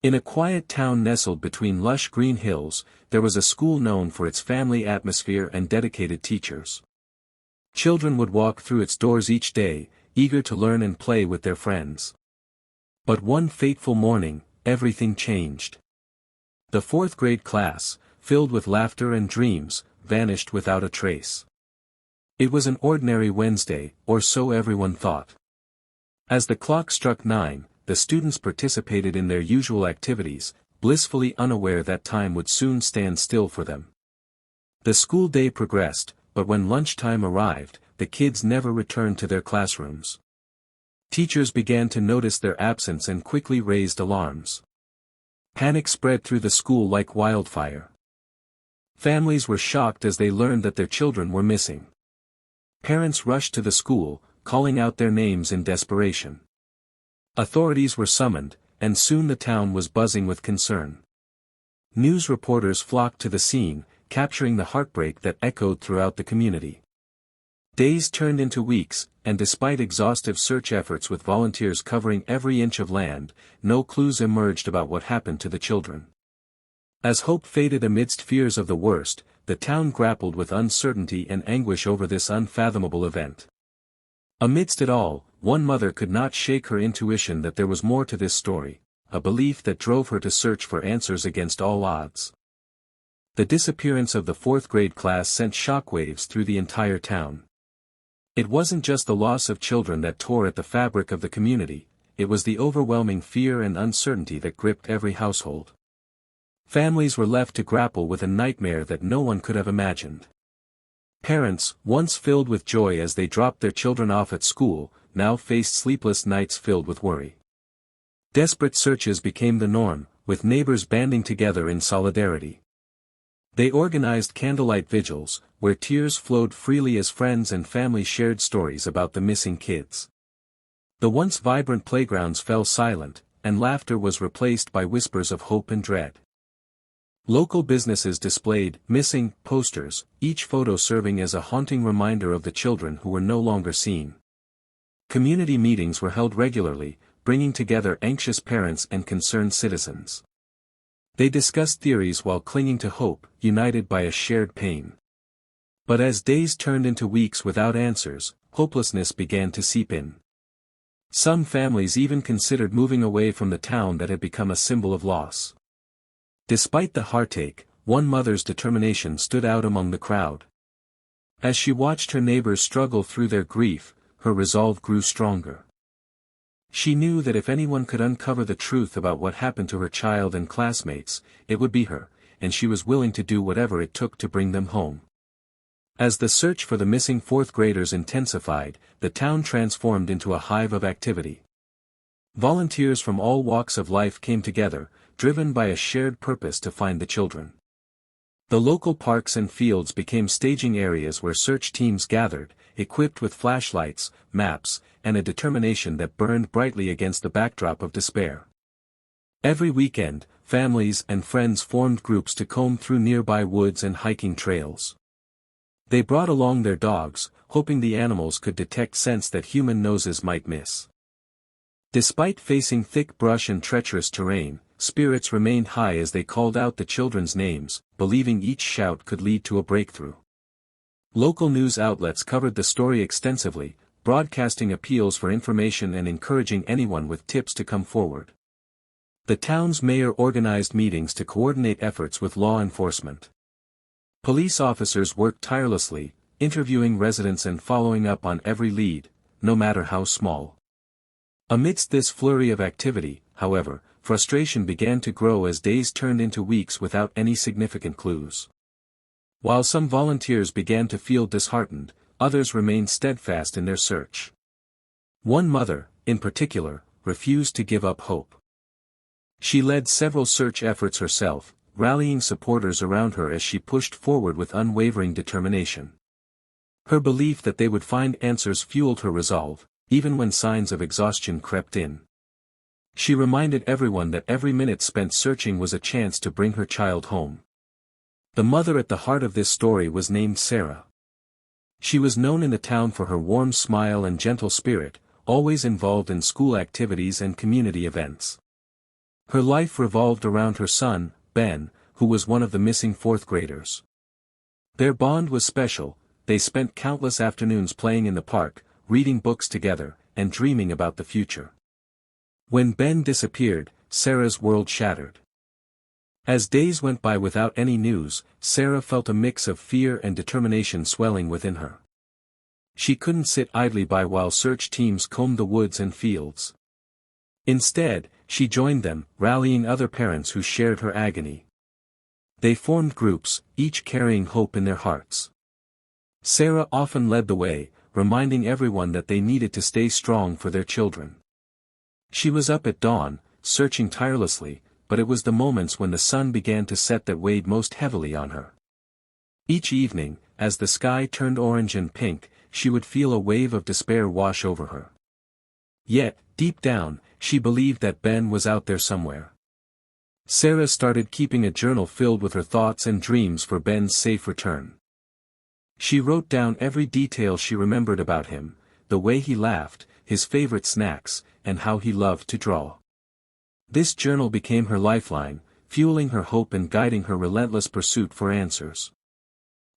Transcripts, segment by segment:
In a quiet town nestled between lush green hills, there was a school known for its family atmosphere and dedicated teachers. Children would walk through its doors each day, eager to learn and play with their friends. But one fateful morning, everything changed. The fourth-grade class, filled with laughter and dreams, vanished without a trace. It was an ordinary Wednesday, or so everyone thought. As the clock struck 9, the students participated in their usual activities, blissfully unaware that time would soon stand still for them. The school day progressed, but when lunchtime arrived, the kids never returned to their classrooms. Teachers began to notice their absence and quickly raised alarms. Panic spread through the school like wildfire. Families were shocked as they learned that their children were missing. Parents rushed to the school, calling out their names in desperation. Authorities were summoned, and soon the town was buzzing with concern. News reporters flocked to the scene, capturing the heartbreak that echoed throughout the community. Days turned into weeks, and despite exhaustive search efforts with volunteers covering every inch of land, no clues emerged about what happened to the children. As hope faded amidst fears of the worst, the town grappled with uncertainty and anguish over this unfathomable event. Amidst it all, one mother could not shake her intuition that there was more to this story, a belief that drove her to search for answers against all odds. The disappearance of the fourth-grade class sent shockwaves through the entire town. It wasn't just the loss of children that tore at the fabric of the community, it was the overwhelming fear and uncertainty that gripped every household. Families were left to grapple with a nightmare that no one could have imagined. Parents, once filled with joy as they dropped their children off at school, now faced sleepless nights filled with worry. Desperate searches became the norm, with neighbors banding together in solidarity. They organized candlelight vigils, where tears flowed freely as friends and family shared stories about the missing kids. The once vibrant playgrounds fell silent, and laughter was replaced by whispers of hope and dread. Local businesses displayed missing posters, each photo serving as a haunting reminder of the children who were no longer seen. Community meetings were held regularly, bringing together anxious parents and concerned citizens. They discussed theories while clinging to hope, united by a shared pain. But as days turned into weeks without answers, hopelessness began to seep in. Some families even considered moving away from the town that had become a symbol of loss. Despite the heartache, one mother's determination stood out among the crowd. As she watched her neighbors struggle through their grief, her resolve grew stronger. She knew that if anyone could uncover the truth about what happened to her child and classmates, it would be her, and she was willing to do whatever it took to bring them home. As the search for the missing fourth graders intensified, the town transformed into a hive of activity. Volunteers from all walks of life came together, driven by a shared purpose to find the children. The local parks and fields became staging areas where search teams gathered, equipped with flashlights, maps, and a determination that burned brightly against the backdrop of despair. Every weekend, families and friends formed groups to comb through nearby woods and hiking trails. They brought along their dogs, hoping the animals could detect scents that human noses might miss. Despite facing thick brush and treacherous terrain, spirits remained high as they called out the children's names, believing each shout could lead to a breakthrough. Local news outlets covered the story extensively, broadcasting appeals for information and encouraging anyone with tips to come forward. The town's mayor organized meetings to coordinate efforts with law enforcement. Police officers worked tirelessly, interviewing residents and following up on every lead, no matter how small. Amidst this flurry of activity, however, frustration began to grow as days turned into weeks without any significant clues. While some volunteers began to feel disheartened, others remained steadfast in their search. One mother, in particular, refused to give up hope. She led several search efforts herself, rallying supporters around her as she pushed forward with unwavering determination. Her belief that they would find answers fueled her resolve, even when signs of exhaustion crept in. She reminded everyone that every minute spent searching was a chance to bring her child home. The mother at the heart of this story was named Sarah. She was known in the town for her warm smile and gentle spirit, always involved in school activities and community events. Her life revolved around her son, Ben, who was one of the missing fourth graders. Their bond was special. They spent countless afternoons playing in the park, reading books together, and dreaming about the future. When Ben disappeared, Sarah's world shattered. As days went by without any news, Sarah felt a mix of fear and determination swelling within her. She couldn't sit idly by while search teams combed the woods and fields. Instead, she joined them, rallying other parents who shared her agony. They formed groups, each carrying hope in their hearts. Sarah often led the way, reminding everyone that they needed to stay strong for their children. She was up at dawn, searching tirelessly, but it was the moments when the sun began to set that weighed most heavily on her. Each evening, as the sky turned orange and pink, she would feel a wave of despair wash over her. Yet, deep down, she believed that Ben was out there somewhere. Sarah started keeping a journal filled with her thoughts and dreams for Ben's safe return. She wrote down every detail she remembered about him, the way he laughed, his favorite snacks, and how he loved to draw. This journal became her lifeline, fueling her hope and guiding her relentless pursuit for answers.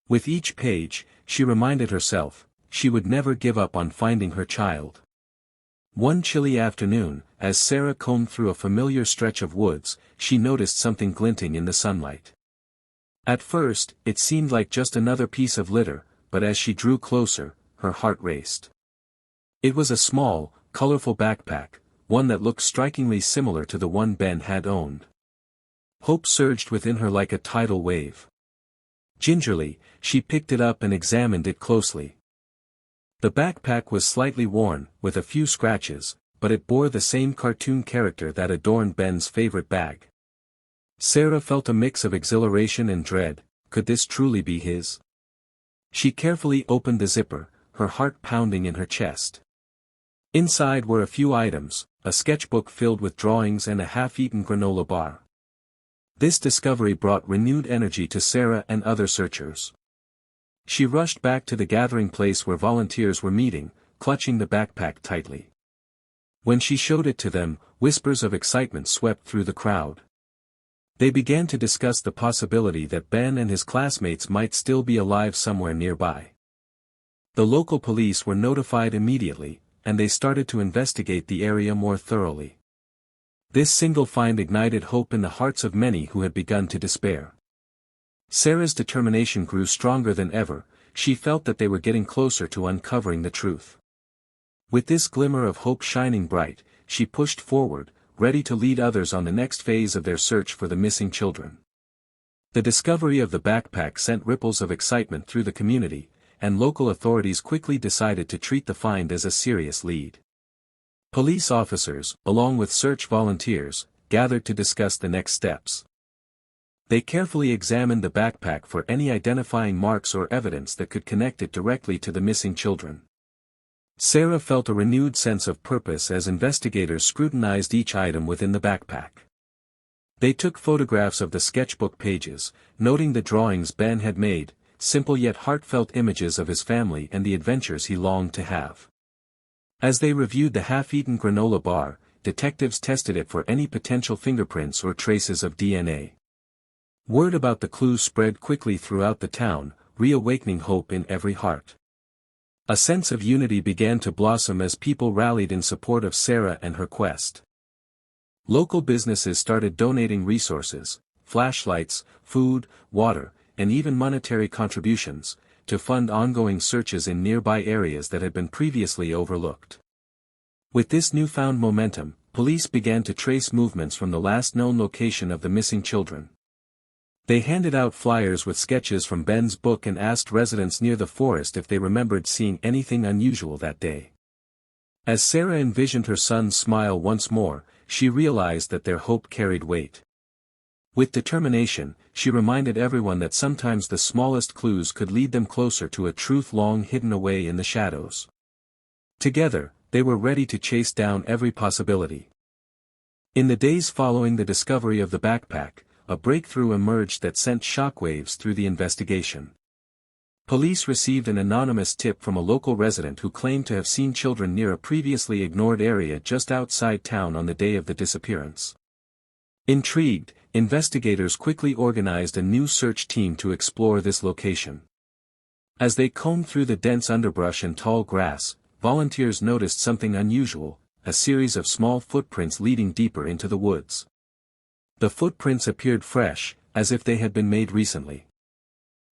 With each page, she reminded herself, she would never give up on finding her child. One chilly afternoon, as Sarah combed through a familiar stretch of woods, she noticed something glinting in the sunlight. At first, it seemed like just another piece of litter, but as she drew closer, her heart raced. It was a small, colorful backpack, one that looked strikingly similar to the one Ben had owned. Hope surged within her like a tidal wave. Gingerly, she picked it up and examined it closely. The backpack was slightly worn, with a few scratches, but it bore the same cartoon character that adorned Ben's favorite bag. Sarah felt a mix of exhilaration and dread. Could this truly be his? She carefully opened the zipper, her heart pounding in her chest. Inside were a few items, a sketchbook filled with drawings and a half-eaten granola bar. This discovery brought renewed energy to Sarah and other searchers. She rushed back to the gathering place where volunteers were meeting, clutching the backpack tightly. When she showed it to them, whispers of excitement swept through the crowd. They began to discuss the possibility that Ben and his classmates might still be alive somewhere nearby. The local police were notified immediately, and they started to investigate the area more thoroughly. This single find ignited hope in the hearts of many who had begun to despair. Sarah's determination grew stronger than ever. She felt that they were getting closer to uncovering the truth. With this glimmer of hope shining bright, she pushed forward, ready to lead others on the next phase of their search for the missing children. The discovery of the backpack sent ripples of excitement through the community, and local authorities quickly decided to treat the find as a serious lead. Police officers, along with search volunteers, gathered to discuss the next steps. They carefully examined the backpack for any identifying marks or evidence that could connect it directly to the missing children. Sarah felt a renewed sense of purpose as investigators scrutinized each item within the backpack. They took photographs of the sketchbook pages, noting the drawings Ben had made, simple yet heartfelt images of his family and the adventures he longed to have. As they reviewed the half-eaten granola bar, detectives tested it for any potential fingerprints or traces of DNA. Word about the clues spread quickly throughout the town, reawakening hope in every heart. A sense of unity began to blossom as people rallied in support of Sarah and her quest. Local businesses started donating resources, flashlights, food, water, and even monetary contributions, to fund ongoing searches in nearby areas that had been previously overlooked. With this newfound momentum, police began to trace movements from the last known location of the missing children. They handed out flyers with sketches from Ben's book and asked residents near the forest if they remembered seeing anything unusual that day. As Sarah envisioned her son's smile once more, she realized that their hope carried weight. With determination, she reminded everyone that sometimes the smallest clues could lead them closer to a truth long hidden away in the shadows. Together, they were ready to chase down every possibility. In the days following the discovery of the backpack, a breakthrough emerged that sent shockwaves through the investigation. Police received an anonymous tip from a local resident who claimed to have seen children near a previously ignored area just outside town on the day of the disappearance. Intrigued, investigators quickly organized a new search team to explore this location. As they combed through the dense underbrush and tall grass, volunteers noticed something unusual, a series of small footprints leading deeper into the woods. The footprints appeared fresh, as if they had been made recently.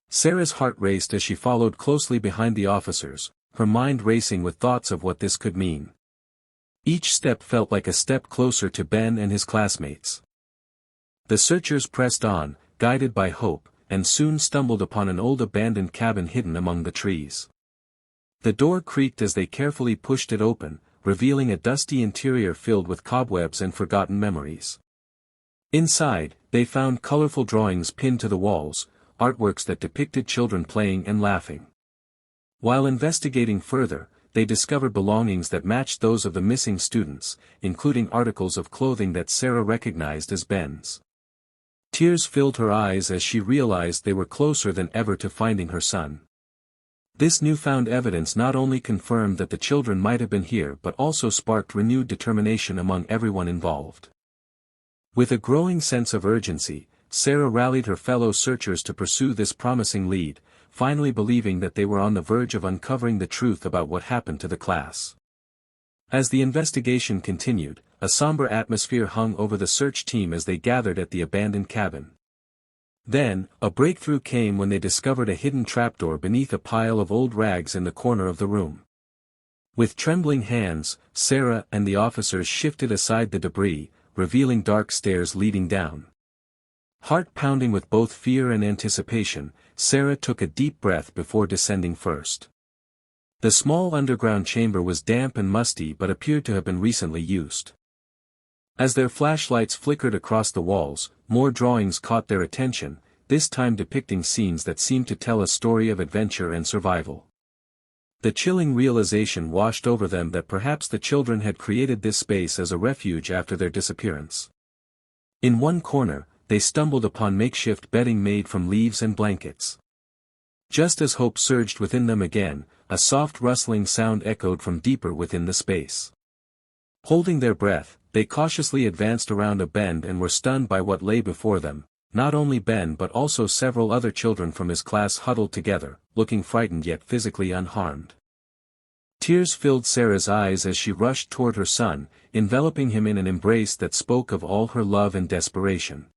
Sarah's heart raced as she followed closely behind the officers, her mind racing with thoughts of what this could mean. Each step felt like a step closer to Ben and his classmates. The searchers pressed on, guided by hope, and soon stumbled upon an old abandoned cabin hidden among the trees. The door creaked as they carefully pushed it open, revealing a dusty interior filled with cobwebs and forgotten memories. Inside, they found colorful drawings pinned to the walls, artworks that depicted children playing and laughing. While investigating further, they discovered belongings that matched those of the missing students, including articles of clothing that Sarah recognized as Ben's. Tears filled her eyes as she realized they were closer than ever to finding her son. This newfound evidence not only confirmed that the children might have been here but also sparked renewed determination among everyone involved. With a growing sense of urgency, Sarah rallied her fellow searchers to pursue this promising lead, finally believing that they were on the verge of uncovering the truth about what happened to the class. As the investigation continued, a somber atmosphere hung over the search team as they gathered at the abandoned cabin. Then, a breakthrough came when they discovered a hidden trapdoor beneath a pile of old rags in the corner of the room. With trembling hands, Sarah and the officers shifted aside the debris, revealing dark stairs leading down. Heart pounding with both fear and anticipation, Sarah took a deep breath before descending first. The small underground chamber was damp and musty but appeared to have been recently used. As their flashlights flickered across the walls, more drawings caught their attention, this time depicting scenes that seemed to tell a story of adventure and survival. The chilling realization washed over them that perhaps the children had created this space as a refuge after their disappearance. In one corner, they stumbled upon makeshift bedding made from leaves and blankets. Just as hope surged within them again, a soft rustling sound echoed from deeper within the space. Holding their breath, they cautiously advanced around a bend and were stunned by what lay before them. Not only Ben but also several other children from his class huddled together, looking frightened yet physically unharmed. Tears filled Sarah's eyes as she rushed toward her son, enveloping him in an embrace that spoke of all her love and desperation.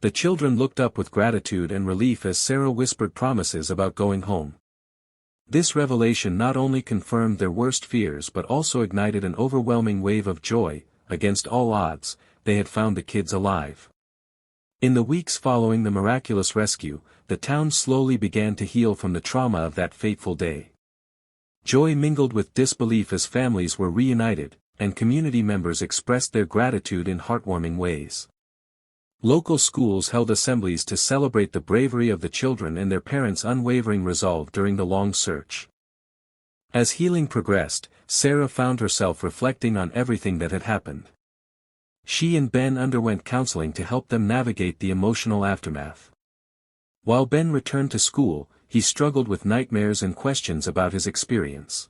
The children looked up with gratitude and relief as Sarah whispered promises about going home. This revelation not only confirmed their worst fears but also ignited an overwhelming wave of joy. Against all odds, they had found the kids alive. In the weeks following the miraculous rescue, the town slowly began to heal from the trauma of that fateful day. Joy mingled with disbelief as families were reunited, and community members expressed their gratitude in heartwarming ways. Local schools held assemblies to celebrate the bravery of the children and their parents' unwavering resolve during the long search. As healing progressed, Sarah found herself reflecting on everything that had happened. She and Ben underwent counseling to help them navigate the emotional aftermath. While Ben returned to school, he struggled with nightmares and questions about his experience.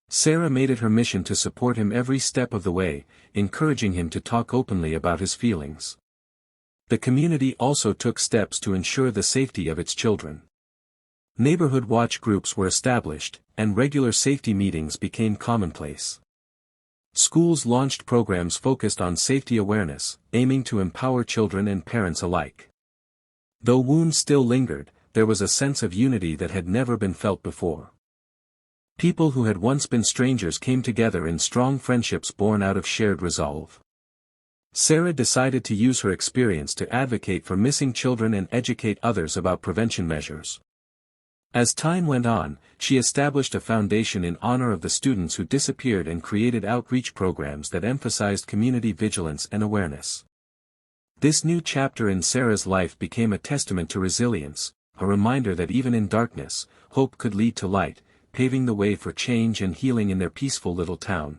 Sarah made it her mission to support him every step of the way, encouraging him to talk openly about his feelings. The community also took steps to ensure the safety of its children. Neighborhood watch groups were established, and regular safety meetings became commonplace. Schools launched programs focused on safety awareness, aiming to empower children and parents alike. Though wounds still lingered, there was a sense of unity that had never been felt before. People who had once been strangers came together in strong friendships born out of shared resolve. Sarah decided to use her experience to advocate for missing children and educate others about prevention measures. As time went on, she established a foundation in honor of the students who disappeared and created outreach programs that emphasized community vigilance and awareness. This new chapter in Sarah's life became a testament to resilience, a reminder that even in darkness, hope could lead to light, paving the way for change and healing in their peaceful little town.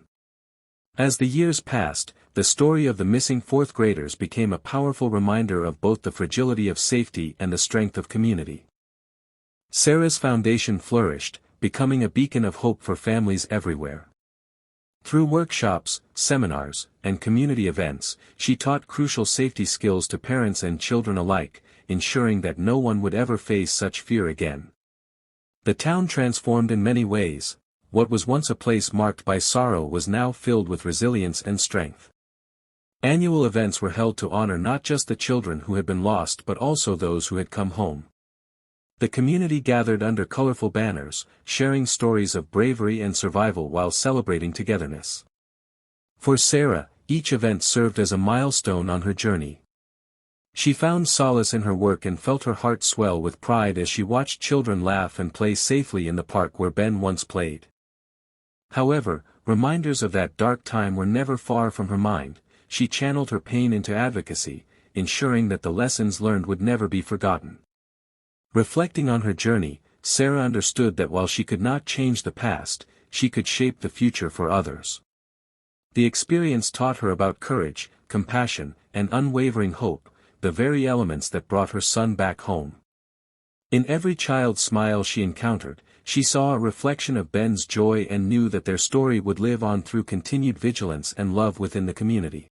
As the years passed, the story of the missing fourth graders became a powerful reminder of both the fragility of safety and the strength of community. Sarah's foundation flourished, becoming a beacon of hope for families everywhere. Through workshops, seminars, and community events, she taught crucial safety skills to parents and children alike, ensuring that no one would ever face such fear again. The town transformed in many ways. What was once a place marked by sorrow was now filled with resilience and strength. Annual events were held to honor not just the children who had been lost but also those who had come home. The community gathered under colorful banners, sharing stories of bravery and survival while celebrating togetherness. For Sarah, each event served as a milestone on her journey. She found solace in her work and felt her heart swell with pride as she watched children laugh and play safely in the park where Ben once played. However, reminders of that dark time were never far from her mind. She channeled her pain into advocacy, ensuring that the lessons learned would never be forgotten. Reflecting on her journey, Sarah understood that while she could not change the past, she could shape the future for others. The experience taught her about courage, compassion, and unwavering hope, the very elements that brought her son back home. In every child's smile she encountered, she saw a reflection of Ben's joy and knew that their story would live on through continued vigilance and love within the community.